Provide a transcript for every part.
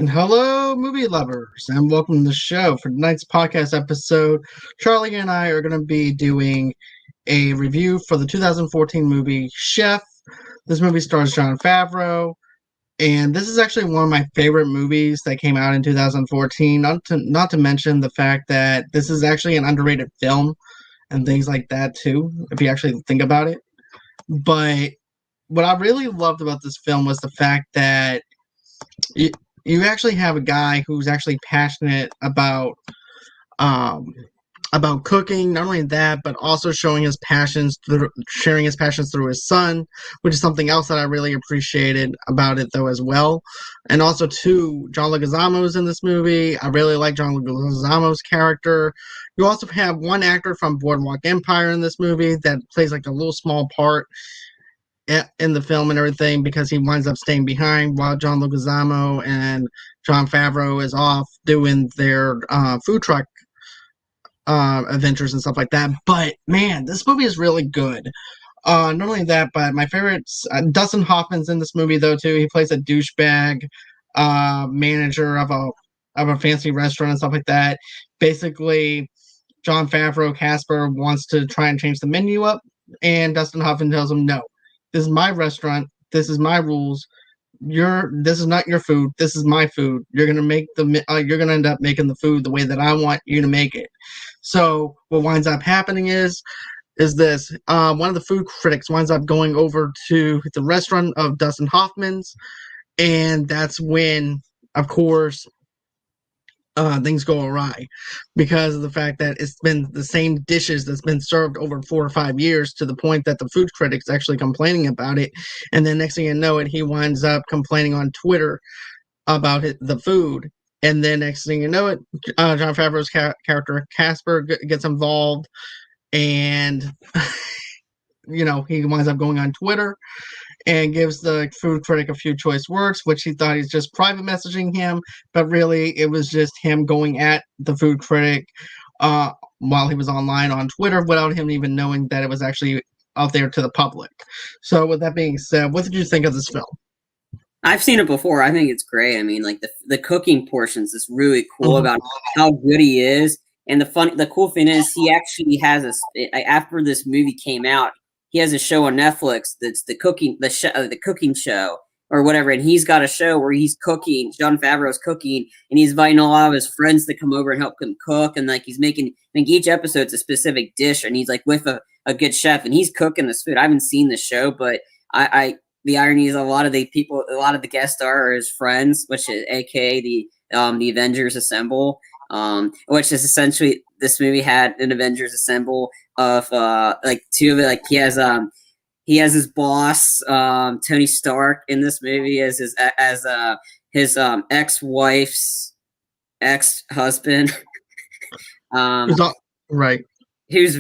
And hello, movie lovers, and welcome to the show. For tonight's podcast episode, Charlie and I are going to be doing a review for the 2014 movie Chef. This movie stars Jon Favreau, and this is actually one of my favorite movies that came out in 2014. Not to mention the fact that this is actually an underrated film and things like that too, if you actually think about it. But what I really loved about this film was the fact that you, you actually have a guy who's actually passionate um about cooking. Not only that, but also sharing his passions through his son, which is something else that I really appreciated about it though as well. And also too, John Leguizamo's in this movie. I really like John Leguizamo's character. You also have one actor from Boardwalk Empire in this movie that plays like a little small part in the film and everything, because he winds up staying behind while John Leguizamo and Jon Favreau is off doing their food truck adventures and stuff like that. But man, this movie is really good. Not only that, but my favorites, Dustin Hoffman's in this movie though too. He plays a douchebag manager of a fancy restaurant and stuff like that. Basically, Jon Favreau Casper wants to try and change the menu up, and Dustin Hoffman tells him no. This is my restaurant. This is my rules. This is not your food. This is my food. You're gonna end up making the food the way that I want you to make it. So what winds up happening is this: one of the food critics winds up going over to the restaurant of Dustin Hoffman's, and that's when, of course, things go awry, because of the fact that it's been the same dishes that's been served over 4 or 5 years, to the point that the food critic's actually complaining about it. And then next thing you know it, he winds up complaining on Twitter about the food. And then next thing you know it, Jon Favreau's character Casper gets involved, and he winds up going on Twitter and gives the food critic a few choice words, which he thought he's just private messaging him, but really it was just him going at the food critic while he was online on Twitter, without him even knowing that it was actually out there to the public. So with that being said, what did you think of this film? I've seen it before. I think it's great. I mean, like the cooking portions is really cool Mm-hmm. about how good he is. And the cool thing is he actually has after this movie came out, he has a show on Netflix that's the cooking show or whatever, and he's got a show where he's cooking. Jon Favreau's cooking, and he's inviting a lot of his friends to come over and help him cook. And like he's making, I think each episode's a specific dish, and he's like with a good chef, and he's cooking this food. I haven't seen the show, but I the irony is a lot of the guest star are his friends, which is AKA the Avengers Assemble. Which is essentially, this movie had an Avengers Assemble of like two of it. Like he has his boss Tony Stark in this movie as his ex-wife's ex-husband. Right. Who's he's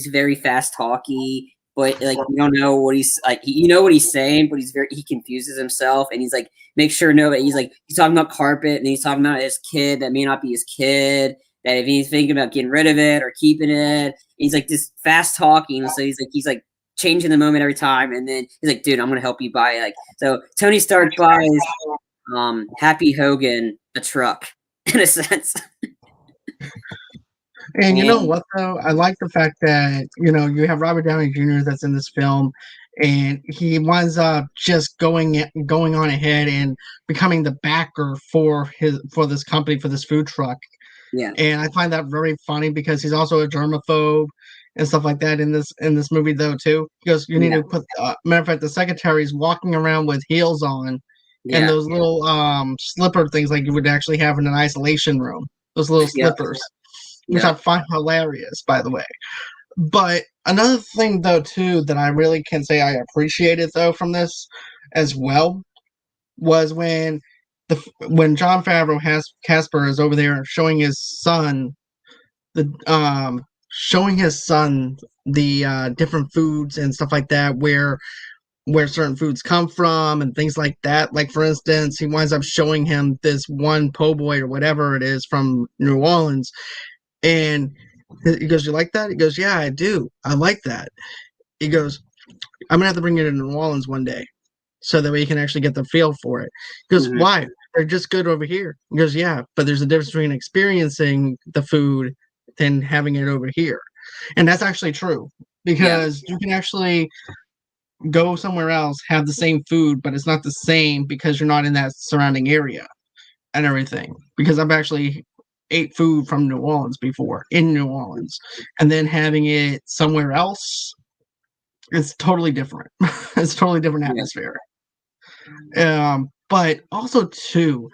very fast talky, but like you don't know what he's like. You know what he's saying, but he confuses himself, and he's like, make sure he's talking about carpet, and he's talking about his kid that may not be his kid. That if he's thinking about getting rid of it or keeping it, he's like this fast talking. So he's like changing the moment every time, and then he's like, dude, I'm gonna help you buy so Tony Stark buys Happy Hogan a truck in a sense. And you know what, though? I like the fact that, you have Robert Downey Jr. that's in this film, and he winds up just going on ahead and becoming the backer for this company, for this food truck. Yeah. And I find that very funny, because he's also a germaphobe and stuff like that in this movie, though, too. He goes, you need to put, matter of fact, the secretary's walking around with heels on, and those little slipper things like you would actually have in an isolation room. Those little slippers. Which I find hilarious, by the way. But another thing, though, too, that I really can say I appreciated, though, from this as well, was when Jon Favreau Casper is over there showing his son the different foods and stuff like that, where certain foods come from and things like that. Like, for instance, he winds up showing him this one po' boy or whatever it is from New Orleans. And he goes, you like that? He goes, yeah, I do. I like that. He goes, I'm going to have to bring you to New Orleans one day. so that way you can actually get the feel for it. He goes, Hmm. why? They're just good over here. He goes, yeah, but there's a difference between experiencing the food than having it over here. And that's actually true Yeah, because you can actually go somewhere else, have the same food, but it's not the same because you're not in that surrounding area and everything. Because I've actually ate food from New Orleans before in New Orleans, and then having it somewhere else, it's totally different. It's a totally different yeah, atmosphere. But also too,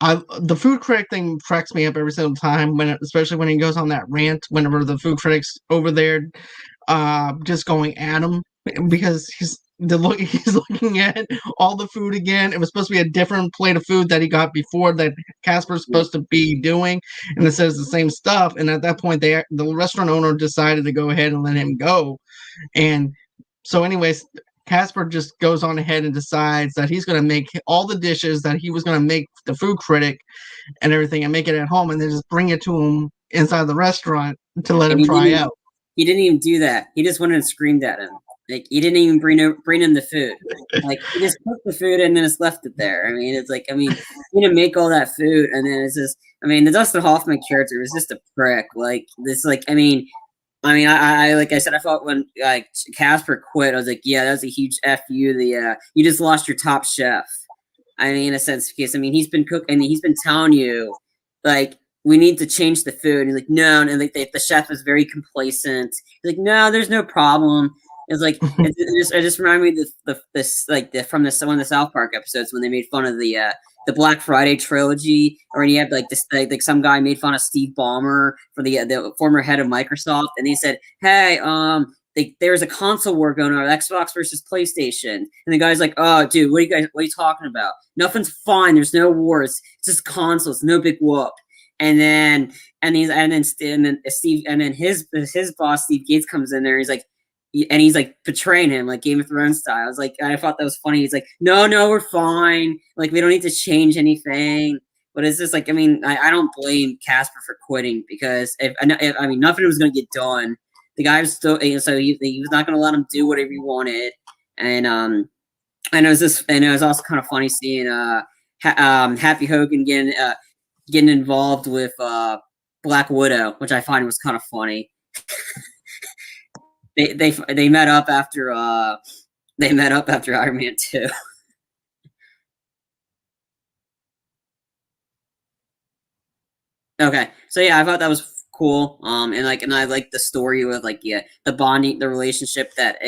the food critic thing cracks me up every single time especially when he goes on that rant. Whenever the food critics over there, just going at him because he's looking at all the food again. It was supposed to be a different plate of food that he got before that Casper's yeah. supposed to be doing, and it says the same stuff. And at that point, the restaurant owner decided to go ahead and let him go. And so, anyways, Casper just goes on ahead and decides that he's going to make all the dishes that he was going to make the food critic and everything and make it at home and then just bring it to him inside the restaurant to let And him try out. he didn't even do that. He just went and screamed at him. Like he didn't even bring him the food. Like he just cooked the food and then just left it there. I mean, it's like you know, make all that food and then it's just. I mean, the Dustin Hoffman character was just a prick. Like this, like I like I said, I felt when like Casper quit, I was like, yeah, that's a huge f you. You just lost your top chef. I mean, in a sense, because I mean, he's been cooking and he's been telling you like we need to change the food. And he's like, no, and like the chef is very complacent. He's like, no, there's no problem. It's like it just reminded me of from one of the South Park episodes when they made fun of the Black Friday trilogy, or when you had like this like some guy made fun of Steve Ballmer for the former head of Microsoft, and he said, hey, there's a console war going on, Xbox versus PlayStation, and the guy's like, "Oh, dude, what are you talking about? Nothing's fine. There's no wars. It's just consoles. No big whoop." And then Steve and then his boss Steve Gates comes in there. He's like betraying him like Game of Thrones style. I was like, I thought that was funny. He's like, no, we're fine. Like we don't need to change anything. But it's just like, I mean, I don't blame Casper for quitting because if I mean nothing was going to get done. The guy was still, so he was not going to let him do whatever he wanted, and and it was also kind of funny seeing Happy Hogan getting involved with Black Widow, which I find was kind of funny. They met up after Iron Man 2. Okay, so yeah, I thought that was cool. And I like the story with like the bonding, the relationship that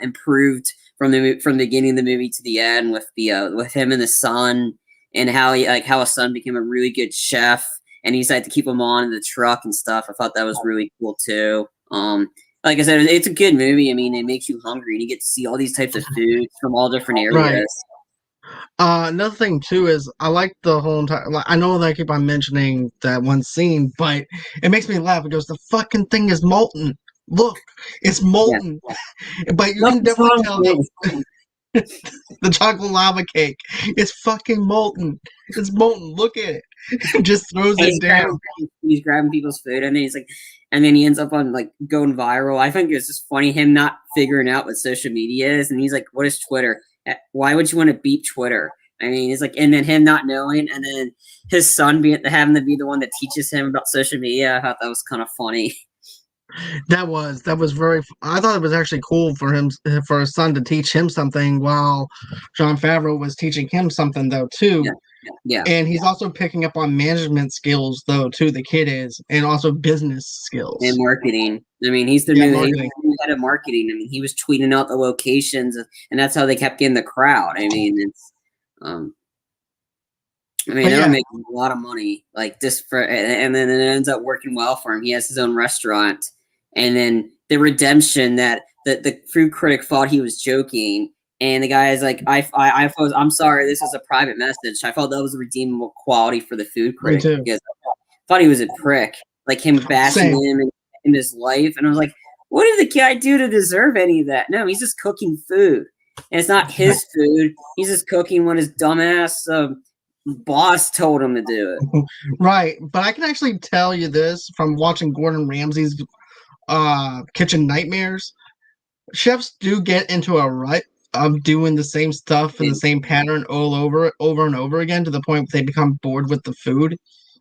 improved from the beginning of the movie to the end with him and the son, and how how a son became a really good chef, and he decided to keep him on in the truck and stuff. I thought that was really cool too. Like I said, it's a good movie. I mean, it makes you hungry, and you get to see all these types of foods from all different Right. areas. Another thing too is I like the whole entire. Like, I know that I keep on mentioning that one scene, but it makes me laugh because the fucking thing is molten. Look, it's Yeah, molten, but you can nothing's definitely wrong tell with that the chocolate lava cake is fucking molten. It's molten. Look at it. Just throws And it down. he's grabbing people's food, and then and then he ends up on like going viral. I think it's just funny him not figuring out what social media is, and he's like, "What is Twitter? Why would you want to beat Twitter?" I mean, it's like, and then him not knowing, and then his son having to be the one that teaches him about social media. I thought that was kind of funny. That was very. I thought it was actually cool for him for his son to teach him something while Jon Favreau was teaching him something though Yeah, too. yeah, And he's also picking up on management skills though too. The kid is, and also business and skills. marketing. I mean, he's Yeah, he's marketing. the new head of marketing. I mean, he was tweeting out the locations, and that's how they kept getting the crowd. I mean, it's um, I mean, But they were yeah, making a lot of money, like just for, and then it ends up working well for him. He has his own restaurant, and then the redemption that the food critic thought he was joking, and the guy is like, I'm sorry, this is a private message. I felt that was a redeemable quality for the food me critic too. because I thought he was a prick, like him bashing Same. him in his life, and I was like, what did the guy do to deserve any of that? No, he's just cooking food, and it's not his food. He's just cooking what his dumbass boss told him to do it. Right, but I can actually tell you this from watching Gordon Ramsay's Kitchen Nightmares. Chefs do get into a rut of doing the same stuff and the same pattern all over and over again to the point they become bored with the food,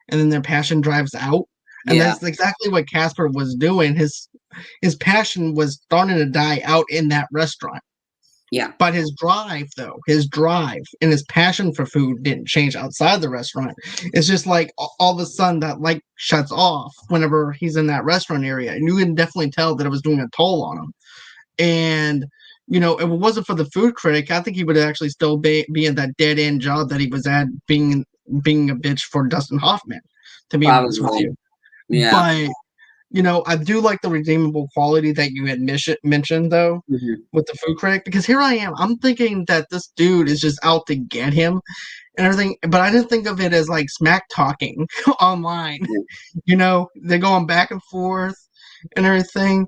and then their passion drives out. And Yeah. that's exactly what Casper was doing. His passion was starting to die out in that restaurant. Yeah. But his drive and his passion for food didn't change outside the restaurant. It's just like all of a sudden that light shuts off whenever he's in that restaurant area. And you can definitely tell that it was doing a toll on him. And, if it wasn't for the food critic, I think he would actually still be in that dead end job that he was at, being a bitch for Dustin Hoffman, to be honest with you. Yeah. But I do like the redeemable quality that you had mentioned, though, with the food critic, because here I am. I'm thinking that this dude is just out to get him and everything, but I didn't think of it as like smack talking online. They're going back and forth and everything.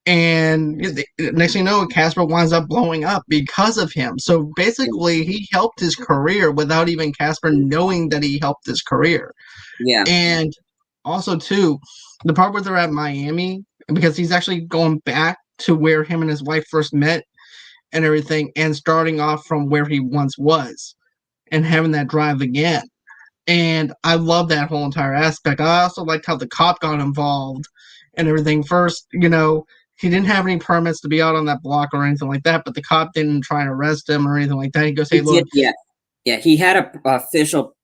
And next thing you know, Casper winds up blowing up because of him. So basically, he helped his career without even Casper knowing that he helped his career. Yeah. And also, too, the part where they're at Miami, because he's actually going back to where him and his wife first met and everything, and starting off from where he once was and having that drive again. And I love that whole entire aspect. I also liked how the cop got involved and everything. First, he didn't have any permits to be out on that block or anything like that, but the cop didn't try and arrest him or anything like that. He goes, hey, look. Yeah, he had a official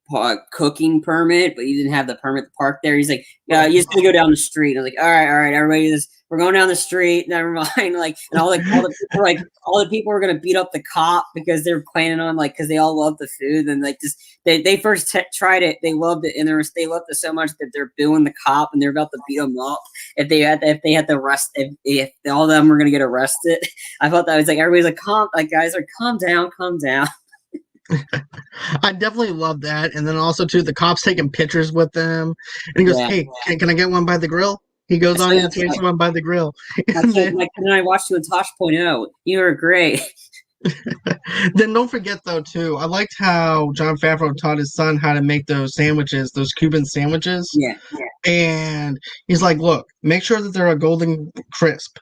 cooking permit, but he didn't have the permit to park there. He's like, "Yeah, you just gonna go down the street." I was like, all right, everybody, we're going down the street. Never mind. Like, and all the people were gonna beat up the cop because they're planning on because they all love the food and they first tried it, they loved it, and they loved it so much that they're booing the cop and they're about to beat him up if they had to arrest if all of them were gonna get arrested. I thought that was everybody's guys are calm down. I definitely love that. And then also, too, the cops taking pictures with them. And he goes, hey, can I get one by the grill? He goes on and takes one by the grill. Then I watched you in Tosh.0. You were great. Then don't forget, though, too, I liked how Jon Favreau taught his son how to make those sandwiches, those Cuban sandwiches. Yeah. And he's like, look, make sure that they're a golden crisp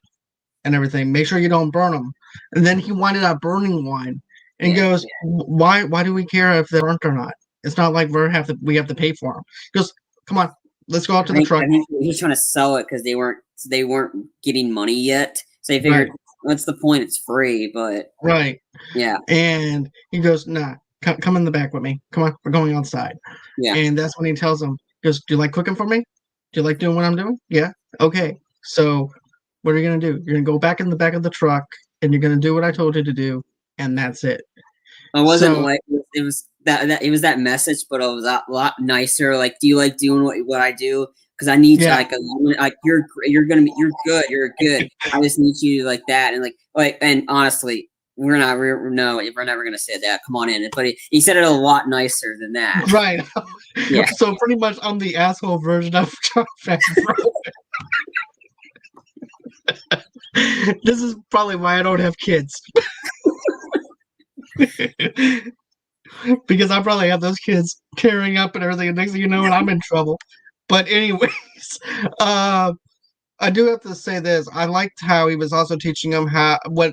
and everything. Make sure you don't burn them. And then he winded up burning one. And he goes, why do we care if they're burnt or not? It's not like we have to pay for them. He goes, come on, let's go out to the truck. He's trying to sell it because they weren't getting money yet. So they figured, what's the point? It's free, but right. Yeah. And he goes, nah, come in the back with me. Come on, we're going outside. Yeah. And that's when he tells him, he goes, do you like cooking for me? Do you like doing what I'm doing? Yeah. Okay. So what are you gonna do? You're gonna go back in the back of the truck and you're gonna do what I told you to do, and that's it. It wasn't it was that it was that message, but it was a lot nicer. Like, do you like doing what I do? Because I need you. You're good. I just need you like that, and honestly, we're never gonna say that. Come on in, but he said it a lot nicer than that. Right. Yeah. So pretty much, I'm the asshole version of Jon Favreau. This is probably why I don't have kids. Because I probably have those kids tearing up and everything, and next thing you know, and I'm in trouble. But anyways, I do have to say this. I liked how he was also teaching them what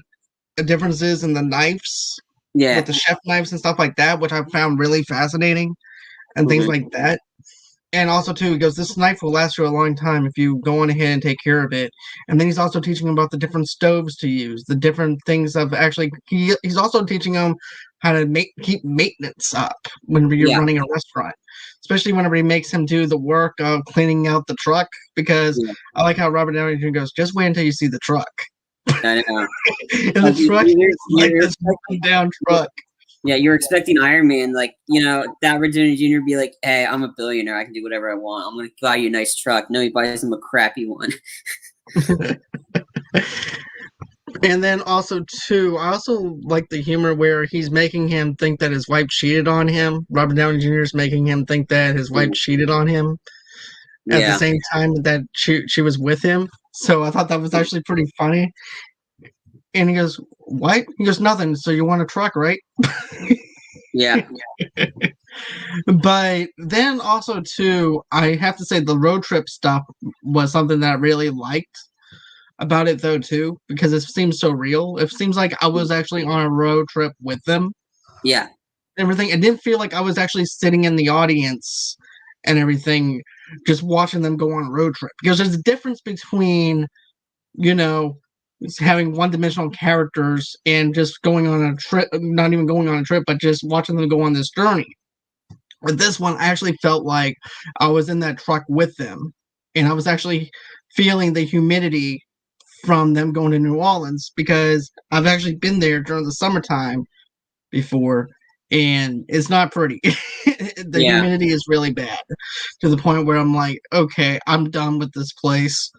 the difference is in the knives, with the chef knives and stuff like that, which I found really fascinating, and things like that. And also, too, he goes, this knife will last you a long time if you go on ahead and take care of it. And then he's also teaching them about the different stoves to use, the different things of actually, he's also teaching them how to keep maintenance up whenever you're running a restaurant. Especially whenever he makes him do the work of cleaning out the truck, because I like how Robert Downey Jr. goes, just wait until you see the truck. I know. And the truck is like this down truck. Yeah, you're expecting Iron Man, that Robert Downey Jr. be like, hey, I'm a billionaire. I can do whatever I want. I'm going to buy you a nice truck. No, he buys him a crappy one. And then also, too, I also like the humor where he's making him think that his wife cheated on him. Robert Downey Jr. is making him think that his wife cheated on him at the same time that she was with him. So I thought that was actually pretty funny. And he goes, what? He goes, nothing. So you want a truck, right? Yeah. But then also, too, I have to say the road trip stuff was something that I really liked. about it though too, because it seems so real. It seems like I was actually on a road trip with them Yeah, and everything. It didn't feel like I was actually sitting in the audience and everything, just watching them go on a road trip. Because there's a difference between, you know, having one-dimensional characters and just going on a trip, not even going on a trip, but just watching them go on this journey. With this one, I actually felt like I was in that truck with them, and I was actually feeling the humidity from them going to New Orleans because I've actually been there during the summertime before, and it's not pretty. The yeah, humidity is really bad to the point where I'm like, okay, I'm done with this place.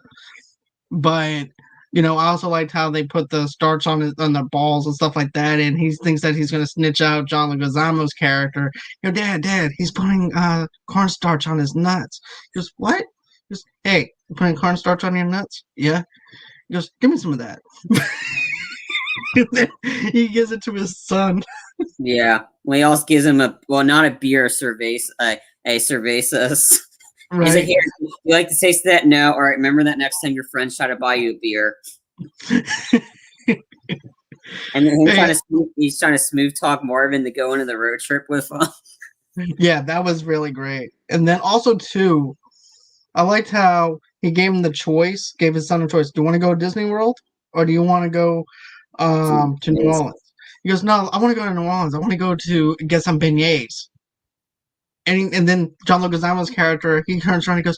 But I also liked how they put the starch on the balls and stuff like that, and he thinks that he's gonna snitch out John Leguizamo's character. Dad, he's putting cornstarch on his nuts. He goes, what? He goes, hey, you putting cornstarch on your nuts? Yeah. He goes, give me some of that. Then he gives it to his son. yeah. Well, he also gives him not a beer, a cervezas. He's like, Right. here, you like to taste that? No. All right, remember that next time your friends try to buy you a beer. And then And, he's trying to smooth talk Marvin to go into the road trip with him. yeah, that was really great. And then also too, I liked how he gave him the choice, gave his son a choice. Do you want to go to Disney World or do you want to go to New Orleans? He goes, no, I want to go to New Orleans. I want to go to get some beignets. And then John Leguizamo's character, he turns around and goes,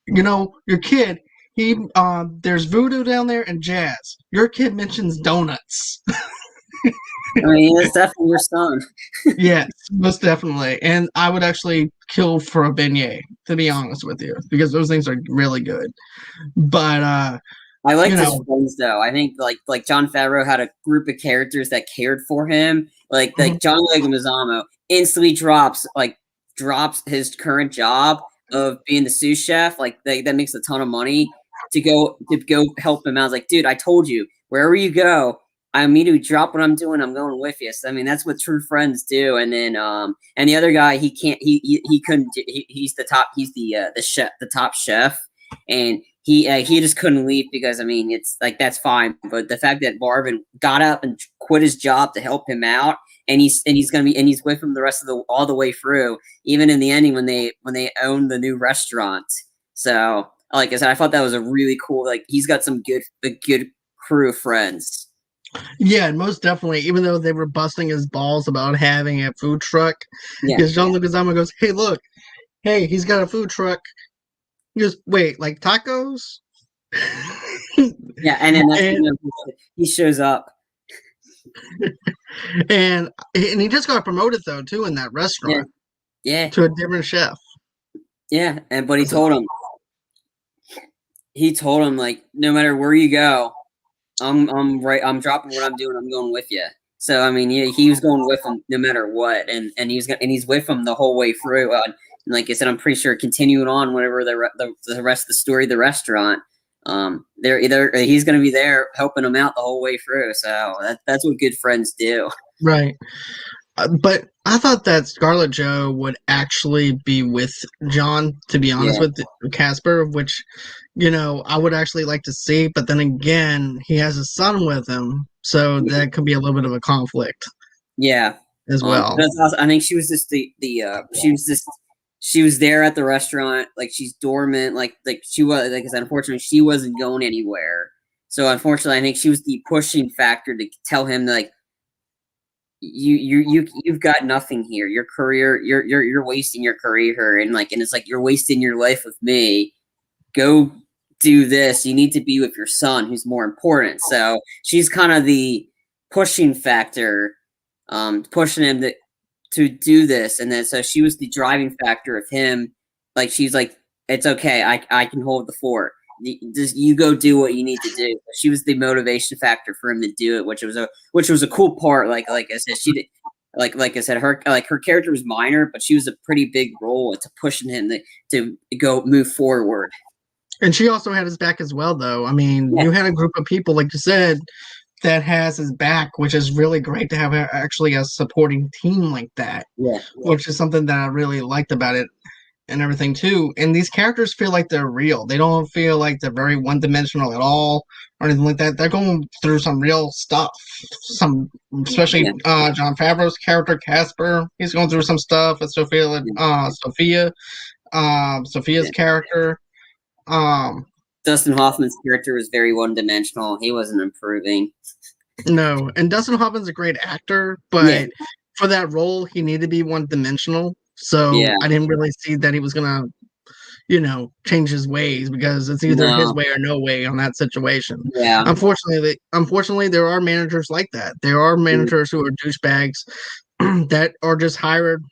your kid, there's voodoo down there and jazz. Your kid mentions donuts. I mean, it's definitely your son. Yes, most definitely. And I would actually kill for a beignet, to be honest with you, because those things are really good. But I you liked his know, friends though. I think like Jon Favreau had a group of characters that cared for him. Like John Leguizamo instantly drops his current job of being the sous chef. Like that makes a ton of money to go help him out. I was like, dude, I told you, wherever you go, I immediately drop what I'm doing. I'm going with you. So I mean, that's what true friends do. And then and the other guy, he can't, he couldn't. He's the top. He's the chef, the top chef, and he just couldn't leave because I mean it's like that's fine, but the fact that Marvin got up and quit his job to help him out, and he's with him the rest of the all the way through, even in the ending when they own the new restaurant. So like I said, I thought that was a really cool. Like he's got a good crew of friends. yeah, most definitely. Even though they were busting his balls about having a food truck, Yeah, because John Leguizamo goes, "Hey, look, hey, he's got a food truck." He goes, "Wait, like tacos?" yeah, and then that's and he shows up. and he just got promoted though too in that Yeah, restaurant yeah, to a different chef. yeah, and but So, he told him like no matter where you go, I'm dropping what I'm doing. I'm going with you. So I mean, yeah, he was going with him no matter what, and he's with him the whole way through. And like I said, I'm pretty sure continuing on whenever the rest of the story, the restaurant, he's going to be there helping him out the whole way through. So that's what good friends do. right. But I thought that Scarlet Joe would actually be with John, to be honest Yeah, with Casper, which, I would actually like to see. But then again, he has a son with him, so that could be a little bit of a conflict yeah. as well. That's awesome. I think she was just she was there at the restaurant, like she's dormant, like she was like I said, unfortunately she wasn't going anywhere. So unfortunately, I think she was the pushing factor to tell him like you've got nothing here. Your career, you're wasting your career here, and it's like you're wasting your life with me. Go do this. You need to be with your son, who's more important. So she's kind of the pushing factor, pushing him to do this, and then so she was the driving factor of him. Like she's like, it's okay. I can hold the fort. Just you go do what you need to do. She was the motivation factor for him to do it, which was a cool part. Like I said, she did. Like I said, her character was minor, but she was a pretty big role to pushing him to go move forward. And she also had his back as well, though. I mean, Yeah, you had a group of people, like you said, that has his back, which is really great to have actually a supporting team like that, yeah, which is something that I really liked about it. and everything too. And these characters feel like they're real. They don't feel like they're very one dimensional at all or anything like that. They're going through some real stuff. Some, especially Yeah. Jon Favreau's character Casper. He's going through some stuff. And Sophia's Yeah. character. Um, Dustin Hoffman's character was very one dimensional. He wasn't improving. no, and Dustin Hoffman's a great actor, Yeah. but for that role, he needed to be one dimensional. So Yeah. I didn't really see that he was gonna change his ways because it's either his No. way or no way on that situation. Yeah. Unfortunately, there are managers like that. There are managers who are douchebags that are just hired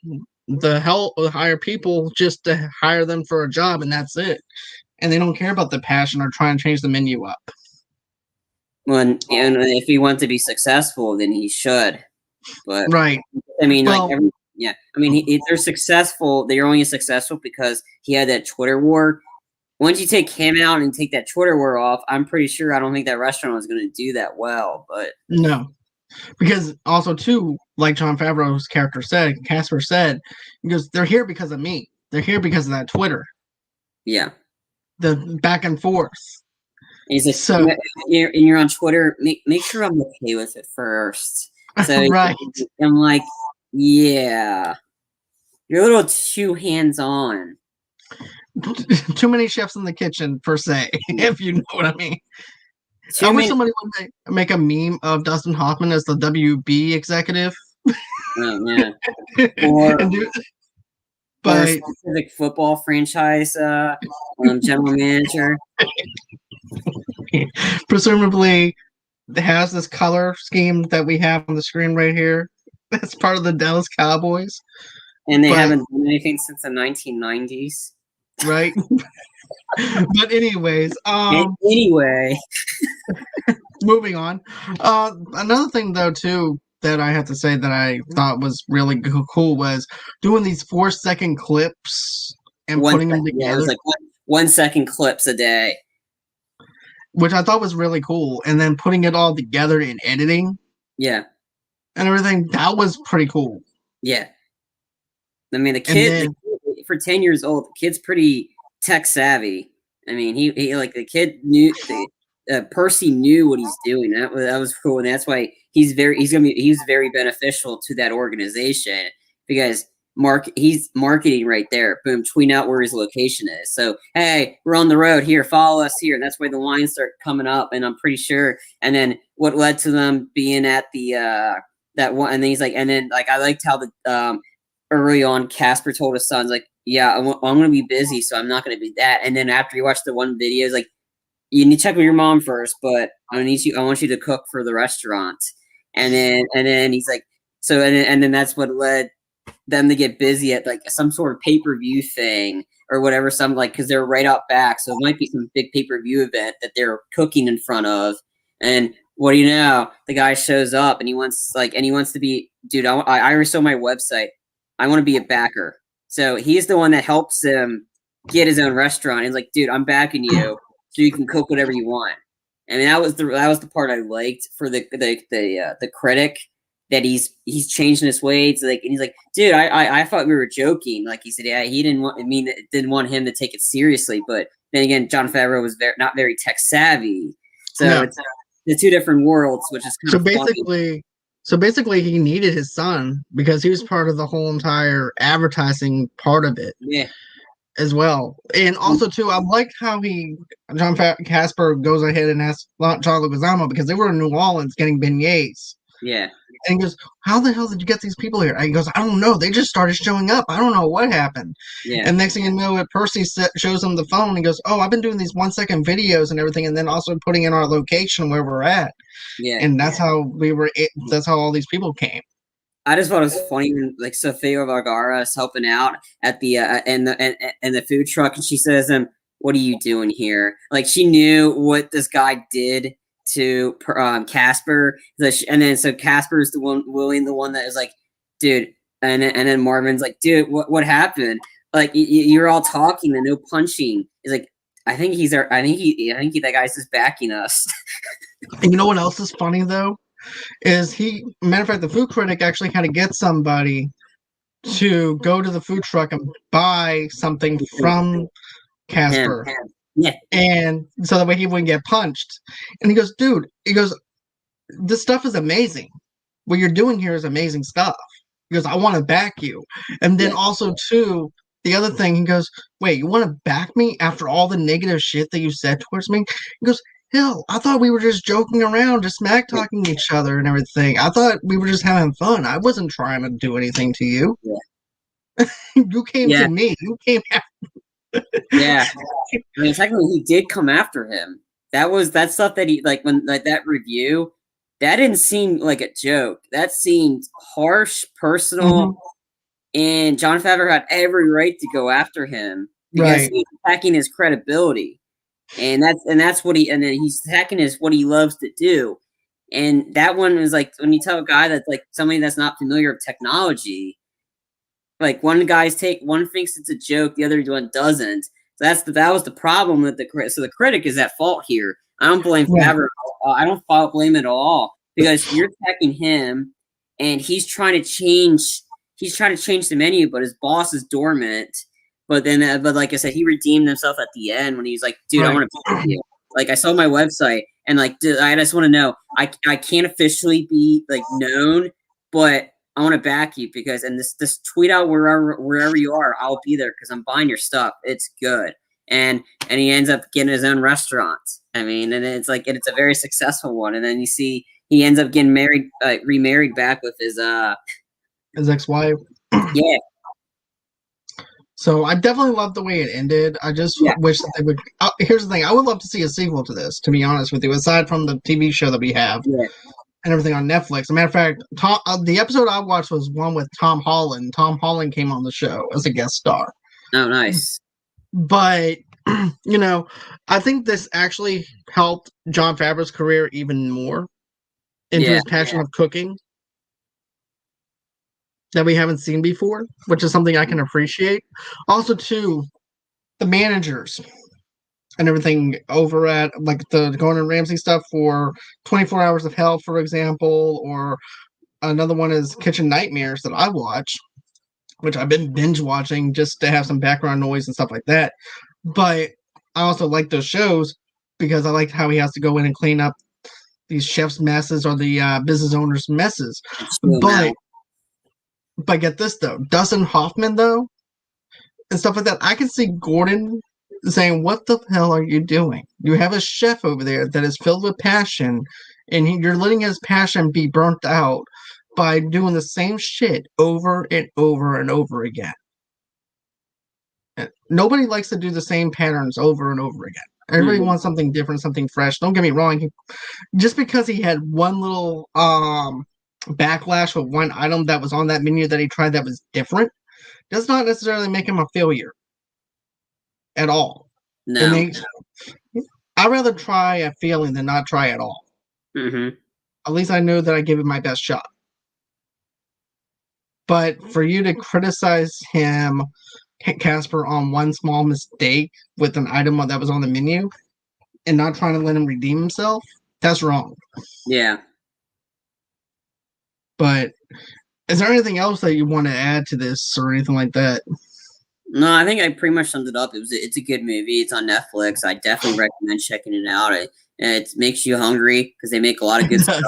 hire people just to hire them for a job and that's it. And they don't care about the passion or try and change the menu up. When and if he wants to be successful, then he should. But Right. I mean, Well, yeah. I mean, they're successful. They're only successful because he had that Twitter war. Once you take him out and take that Twitter war off, I'm pretty sure I don't think that restaurant was going to do that well. But no. Because also too, like Jon Favreau's character said, Casper said, he goes, they're here because of me. They're here because of that Twitter. yeah, The back and forth. he's like, So you're on Twitter. Make sure I'm okay with it first. So right. I'm like, yeah, you're a little too hands on. Too many chefs in the kitchen, per se, if you know what I mean. I wish somebody would make a meme of Dustin Hoffman as the WB executive. Oh, yeah. Or but a specific football franchise general manager. Presumably has this color scheme that we have on the screen right here. That's part of the Dallas Cowboys. And they haven't done anything since the 1990s. Right? But anyways, anyway, moving on. Another thing though too that I have to say that I thought was really cool was doing these 4-second clips and putting them together. Yeah, it was like 1 second clips a day, which I thought was really cool. And then putting it all together in editing, yeah, and everything, that was pretty cool. Yeah, I mean the kid for 10 years old, the kid's pretty tech savvy. I mean, he like the kid knew Percy knew what he's doing. That was cool, and that's why he's very beneficial to that organization because he's marketing right there. Boom, tweeting out where his location is. So hey, we're on the road here. Follow us here. And that's why the lines start coming up, and I'm pretty sure. And then what led to them being at the that one, and then he's like, and then like I liked how the early on Casper told his sons like, yeah, I'm going to be busy, so I'm not going to be that. And then after he watched the one video, he's like, you need to check with your mom first, but I want you to cook for the restaurant. And then he's like, so, and then that's what led them to get busy at like some sort of pay-per-view thing or whatever, some like, cause they're right out back. So it might be some big pay-per-view event that they're cooking in front of. And what do you know? The guy shows up and he wants to be, dude, I already saw my website. I want to be a backer. So he's the one that helps him get his own restaurant. He's like, dude, I'm backing you so you can cook whatever you want. And that was the part I liked for the critic, that he's changing his ways. Like, and he's like, dude, I thought we were joking. Like he said, yeah, he didn't want him to take it seriously. But then again, Jon Favreau was not very tech savvy. So it's the two different worlds, which is kind of funny. So basically, he needed his son because he was part of the whole entire advertising part of it, as well. And also, too, I like how Casper goes ahead and asks John Leguizamo because they were in New Orleans getting beignets. Yeah. And he goes, how the hell did you get these people here? And he goes, I don't know. They just started showing up. I don't know what happened. Yeah. And next thing you know, Percy shows him the phone. And he goes, oh, I've been doing these 1-second videos and everything, and then also putting in our location where we're at. Yeah. And that's how that's how all these people came. I just thought it was funny when like Sofia Vergara is helping out at the and the food truck, and she says, what are you doing here? Like she knew what this guy did to Casper, and then so Casper's the one that is like, dude, and then Marvin's like, dude, what happened? Like you're all talking and no punching. He's like, I think that guy's just backing us. And you know what else is funny though? Is matter of fact, the food critic actually had to get somebody to go to the food truck and buy something from Him. Casper. Yeah. And so that way he wouldn't get punched. And he goes, dude, this stuff is amazing. What you're doing here is amazing stuff. He goes, I want to back you. And then also, too, the other thing, he goes, wait, you want to back me after all the negative shit that you said towards me? He goes, hell, I thought we were just joking around, just smack talking each other and everything. I thought we were just having fun. I wasn't trying to do anything to you. Yeah. You came to me. You came after. Yeah. I mean, technically, he did come after him. That stuff that he like when like that review. That didn't seem like a joke. That seemed harsh, personal, and Jon Favreau had every right to go after him because he's attacking his credibility, and that's what then he's attacking what he loves to do. And that one was like when you tell a guy that's like somebody that's not familiar with technology, like one thinks it's a joke, the other one doesn't. So that was the problem with so the critic is at fault here. I don't blame Favreau. I don't blame it at all because you're attacking him, and he's trying to change. He's trying to change the menu, but his boss is dormant. But then, but like I said, he redeemed himself at the end when he's like, "Dude, I want to back you." Like I saw my website, and like, dude, I just want to know. I can't officially be like known, but I want to back you because this tweet out wherever you are, I'll be there because I'm buying your stuff. It's good. And he ends up getting his own restaurant. I mean, and it's like it's a very successful one. And then you see he ends up getting married, remarried back with his ex-wife. Yeah. So I definitely love the way it ended. I just wish that they would. Here's the thing: I would love to see a sequel to this. To be honest with you, aside from the TV show that we have and everything on Netflix. As a matter of fact, the episode I watched was one with Tom Holland. Tom Holland came on the show as a guest star. Oh, nice. But, I think this actually helped Jon Favreau's career even more into his passion of cooking that we haven't seen before, which is something I can appreciate. Also, too, the managers and everything over at, like, the Gordon Ramsay stuff for 24 Hours of Hell, for example, or another one is Kitchen Nightmares that I watch, which I've been binge watching just to have some background noise and stuff like that. But I also like those shows because I like how he has to go in and clean up these chefs' messes or the business owners' messes. But get this though, Dustin Hoffman though, and stuff like that, I can see Gordon saying, "What the hell are you doing? You have a chef over there that is filled with passion, and you're letting his passion be burnt out by doing the same shit over and over and over again." Nobody likes to do the same patterns over and over again. Everybody wants something different, something fresh. Don't get me wrong. Just because he had one little backlash with one item that was on that menu that he tried that was different, does not necessarily make him a failure at all. No. I'd rather try a failing than not try at all. At least I know that I gave it my best shot. But for you to criticize him, Casper, on one small mistake with an item that was on the menu and not trying to let him redeem himself, that's wrong. Yeah. But is there anything else that you want to add to this or anything like that? No, I think I pretty much summed it up. It's a good movie. It's on Netflix. I definitely recommend checking it out. It makes you hungry because they make a lot of good stuff.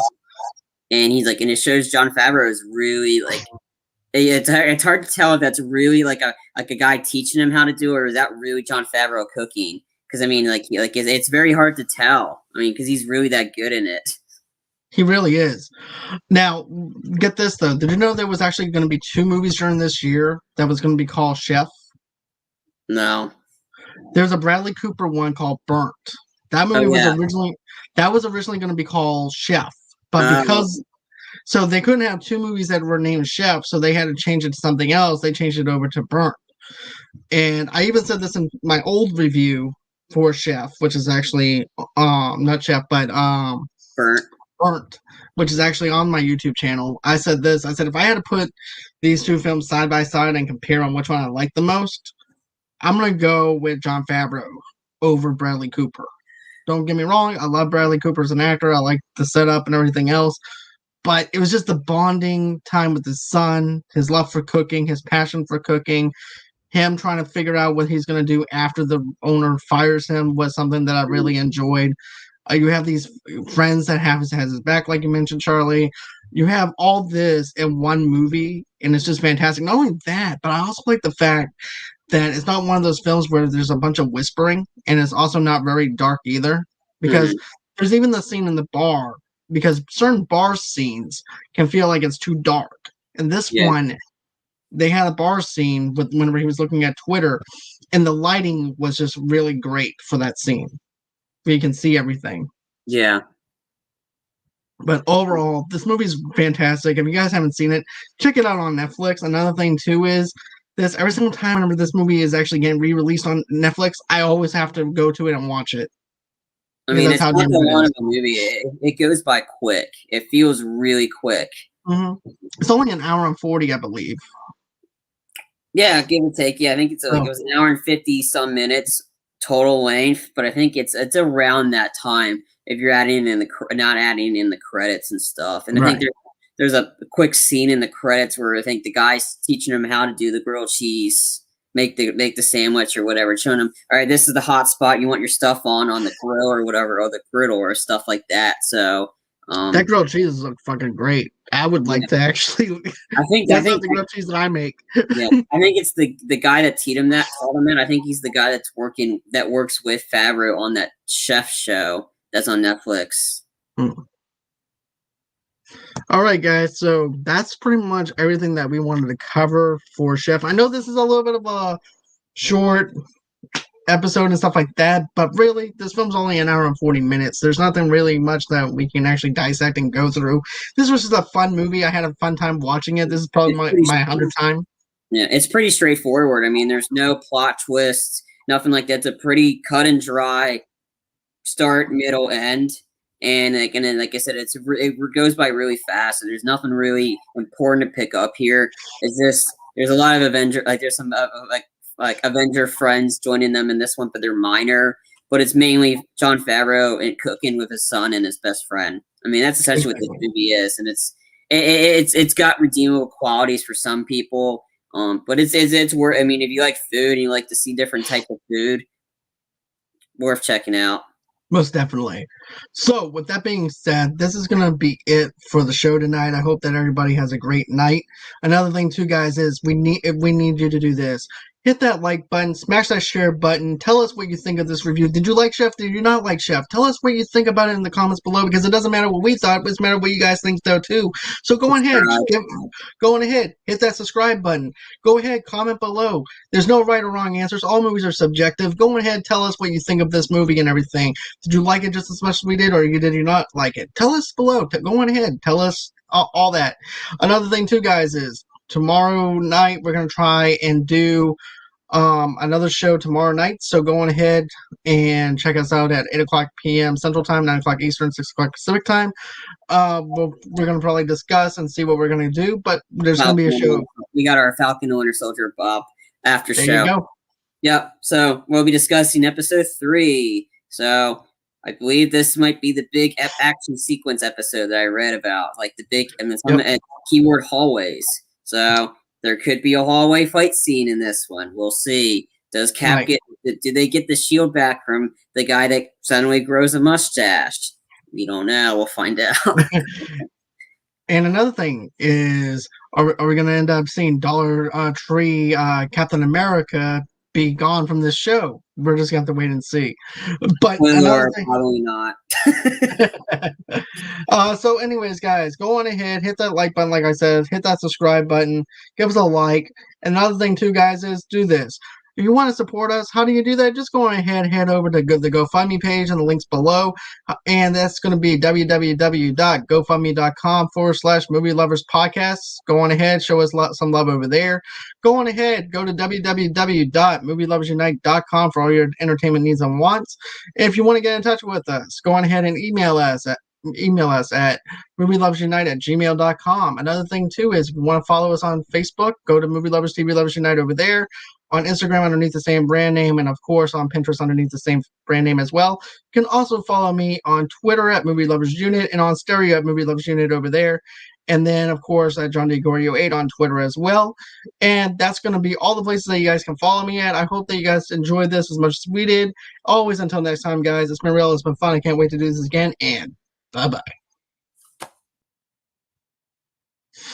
And it shows Jon Favreau is really like. It's hard to tell if that's really like a guy teaching him how to do it, or is that really Jon Favreau cooking? Because I mean, it's very hard to tell. I mean, because he's really that good in it. He really is. Now, get this though. Did you know there was actually going to be 2 movies during this year that was going to be called Chef? No. There's a Bradley Cooper one called Burnt. That movie was originally going to be called Chef, but so they couldn't have 2 movies that were named Chef, so they had to change it to something else. They changed it over to Burnt. And I even said this in my old review for Chef, which is actually not Chef, but Burnt, which is actually on my YouTube channel. I said this. I said if I had to put these 2 films side by side and compare on which one I like the most, I'm going to go with Jon Favreau over Bradley Cooper. Don't get me wrong. I love Bradley Cooper as an actor. I like the setup and everything else. but it was just the bonding time with his son, his love for cooking, his passion for cooking, him trying to figure out what he's going to do after the owner fires him was something that I really enjoyed. You have these friends that has his back, like you mentioned, Charlie. You have all this in one movie, and it's just fantastic. Not only that, but I also like the fact that it's not one of those films where there's a bunch of whispering, and it's also not very dark either. Because Mhm. there's even the scene in the bar, because certain bar scenes can feel like it's too dark. And this Yeah. one, they had a bar scene with whenever he was looking at Twitter, and the lighting was just really great for that scene. Where you can see everything. Yeah. But overall, this movie's fantastic. If you guys haven't seen it, check it out on Netflix. Another thing too is this every single time whenever this movie is actually getting re-released on Netflix, I always have to go to it and watch it. I Because mean, that's it's how not damn that good it long is. of a movie. It goes by quick. It feels really quick. It's only an hour and 40, I believe. Yeah, give or take. Yeah, I think it's like So it was an hour and 50 some minutes total length, but I think it's around that time if you're adding in not adding in the credits and stuff. And I think right. there's a quick scene in the credits where I think the guy's teaching him how to do the grilled cheese, make the sandwich or whatever, showing him, all right, this is the hot spot you want your stuff on the grill or whatever, or the griddle or stuff like that. So That grilled cheese look fucking great. I would yeah, like to actually I that's think not the grilled cheese that I make. yeah, I think it's the guy that taught him that. I think he's the guy that works with Favreau on that chef show that's on Netflix. All right, guys. So that's pretty much everything that we wanted to cover for Chef. I know this is a little bit of a short episode and stuff like that, but really, this film's only an hour and 40 minutes. There's nothing really much that we can actually dissect and go through. This was just a fun movie. I had a fun time watching it. This is probably It's pretty my 100th time. yeah, it's pretty straightforward. I mean, there's no plot twists, nothing like that. It's a pretty cut and dry start, middle, end. And then, like I said, it goes by really fast. So there's nothing really important to pick up here. It's just there's a lot of Avenger, like there's some like Avenger friends joining them in this one, but they're minor. But it's mainly Jon Favreau and cooking with his son and his best friend. I mean, that's essentially what this movie is, and it's got redeemable qualities for some people. But it's worth. I mean, if you like food and you like to see different type of food, worth checking out. Most definitely. So, with that being said, this is going to be it for the show tonight. I hope that everybody has a great night. Another thing, too, guys, is we need you to do this. Hit that like button, smash that share button. Tell us what you think of this review. Did you like Chef? Did you not like Chef? Tell us what you think about it in the comments below, because it doesn't matter what we thought, but it's matter what you guys think though too. So go on ahead, hit that subscribe button. Go ahead, comment below. There's no right or wrong answers. All movies are subjective. Go ahead, tell us what you think of this movie and everything. Did you like it just as much as we did, or did you not like it? Tell us below. Go on ahead, tell us all that. Another thing too, guys, is tomorrow night we're gonna try and do another show tomorrow night. So go on ahead and check us out at 8 o'clock p.m. Central Time, 9 o'clock Eastern, 6 o'clock Pacific Time. We're going to probably discuss and see what we're going to do, but there's going to be a show. We got our Falcon and Winter Soldier after There show. you go. Yep. So we'll be discussing episode 3. So I believe this might be the big action sequence episode that I read about, like the big and the keyword hallways. So there could be a hallway fight scene in this one. We'll see. Does Cap do they get the shield back from the guy that suddenly grows a mustache? We don't know. We'll find out. And another thing is, are we going to end up seeing Dollar Tree Captain America be gone from this show? We're just going to have to wait and see. But another thing, probably not. So anyways, guys, go on ahead, hit that like button, like I said, hit that subscribe button, give us a like. And another thing too, guys, is do this. If you want to support us, how do you do that? Just go on ahead, head over to the GoFundMe page and the links below. And that's going to be www.gofundme.com/Movie Lovers Podcasts. Go on ahead, show us some love over there. Go on ahead, go to www.movieloversunite.com for all your entertainment needs and wants. If you want to get in touch with us, go on ahead and email us at movieloversunite@gmail.com. Another thing too is if you want to follow us on Facebook, go to Movie Lovers TV Lovers Unite over there. on Instagram underneath the same brand name, and of course on Pinterest underneath the same brand name as well. You can also follow me on Twitter at Movie Lovers Unit and on Stereo at Movie Lovers Unit over there. And then, of course, at John DeGorio 8 on Twitter as well. And that's going to be all the places that you guys can follow me at. I hope that you guys enjoyed this as much as we did. Always, until next time, guys, it's been real. It's been fun. I can't wait to do this again. And bye-bye.